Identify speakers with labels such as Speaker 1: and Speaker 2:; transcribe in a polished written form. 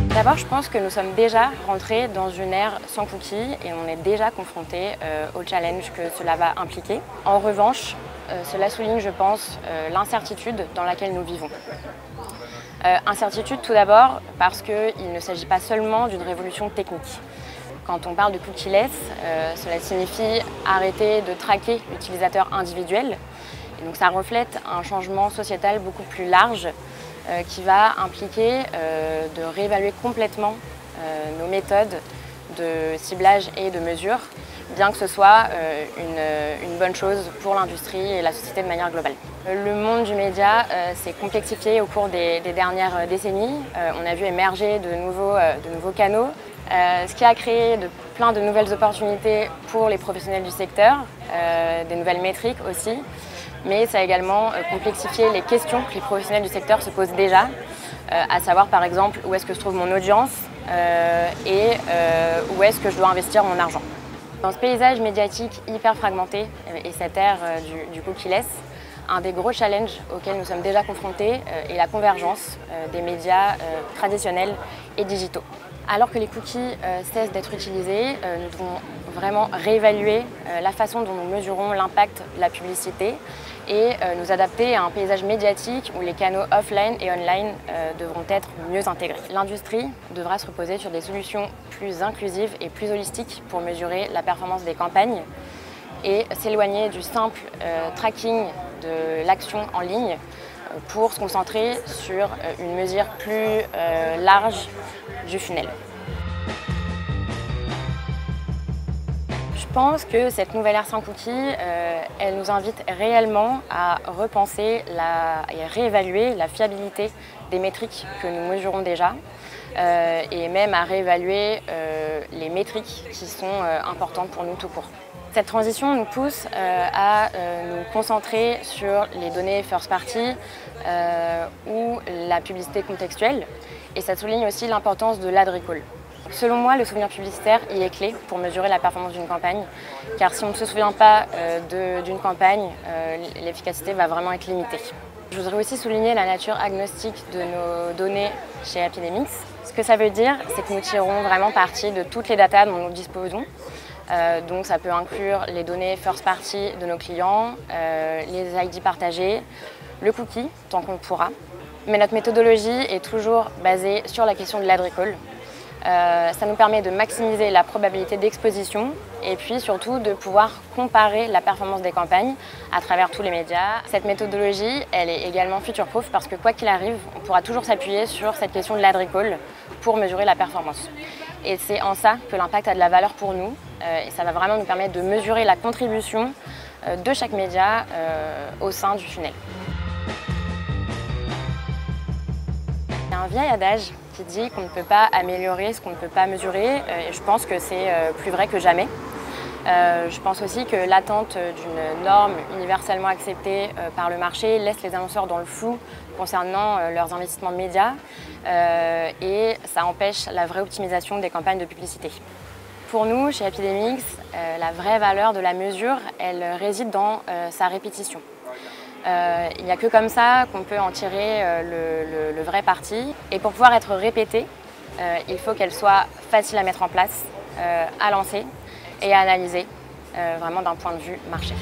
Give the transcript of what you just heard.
Speaker 1: D'abord, je pense que nous sommes déjà rentrés dans une ère sans cookies et on est déjà confrontés au challenge que cela va impliquer. En revanche, cela souligne, je pense, l'incertitude dans laquelle nous vivons. Incertitude tout d'abord parce qu'il ne s'agit pas seulement d'une révolution technique. Quand on parle de cookieless, cela signifie arrêter de traquer l'utilisateur individuel. Et donc ça reflète un changement sociétal beaucoup plus large qui va impliquer de réévaluer complètement nos méthodes de ciblage et de mesure, bien que ce soit une bonne chose pour l'industrie et la société de manière globale. Le monde du média s'est complexifié au cours des dernières décennies. On a vu émerger de nouveaux canaux, ce qui a créé plein de nouvelles opportunités pour les professionnels du secteur, des nouvelles métriques aussi. Mais ça a également complexifié les questions que les professionnels du secteur se posent déjà, à savoir par exemple où est-ce que se trouve mon audience et où est-ce que je dois investir mon argent. Dans ce paysage médiatique hyper fragmenté et cette ère du cookieless, un des gros challenges auxquels nous sommes déjà confrontés est la convergence des médias traditionnels et digitaux. Alors que les cookies cessent d'être utilisés, nous devons vraiment réévaluer la façon dont nous mesurons l'impact de la publicité et nous adapter à un paysage médiatique où les canaux offline et online devront être mieux intégrés. L'industrie devra se reposer sur des solutions plus inclusives et plus holistiques pour mesurer la performance des campagnes et s'éloigner du simple tracking de l'action en ligne pour se concentrer sur une mesure plus large du funnel. Je pense que cette nouvelle ère sans cookies, elle nous invite réellement à repenser et réévaluer la fiabilité des métriques que nous mesurons déjà et même à réévaluer les métriques qui sont importantes pour nous tout court. Cette transition nous pousse à nous concentrer sur les données first party ou la publicité contextuelle et ça souligne aussi l'importance de l'ad recall. Selon moi, le souvenir publicitaire y est clé pour mesurer la performance d'une campagne, car si on ne se souvient pas d'une campagne, l'efficacité va vraiment être limitée. Je voudrais aussi souligner la nature agnostique de nos données chez Apidemix. Ce que ça veut dire, c'est que nous tirons vraiment parti de toutes les datas dont nous disposons. Donc ça peut inclure les données first party de nos clients, les ID partagés, le cookie, tant qu'on le pourra. Mais notre méthodologie est toujours basée sur la question de l'ad recall. Ça nous permet de maximiser la probabilité d'exposition et puis surtout de pouvoir comparer la performance des campagnes à travers tous les médias. Cette méthodologie, elle est également future-proof parce que quoi qu'il arrive, on pourra toujours s'appuyer sur cette question de l'ad recall pour mesurer la performance. Et c'est en ça que l'impact a de la valeur pour nous et ça va vraiment nous permettre de mesurer la contribution de chaque média au sein du funnel. Il y a un vieil adage qui dit qu'on ne peut pas améliorer ce qu'on ne peut pas mesurer et je pense que c'est plus vrai que jamais. Je pense aussi que l'attente d'une norme universellement acceptée par le marché laisse les annonceurs dans le flou concernant leurs investissements médias et ça empêche la vraie optimisation des campagnes de publicité. Pour nous, chez Apidemix, la vraie valeur de la mesure, elle réside dans sa répétition. Il n'y a que comme ça qu'on peut en tirer le vrai parti. Et pour pouvoir être répétée, il faut qu'elle soit facile à mettre en place, à lancer et à analyser, vraiment d'un point de vue marché.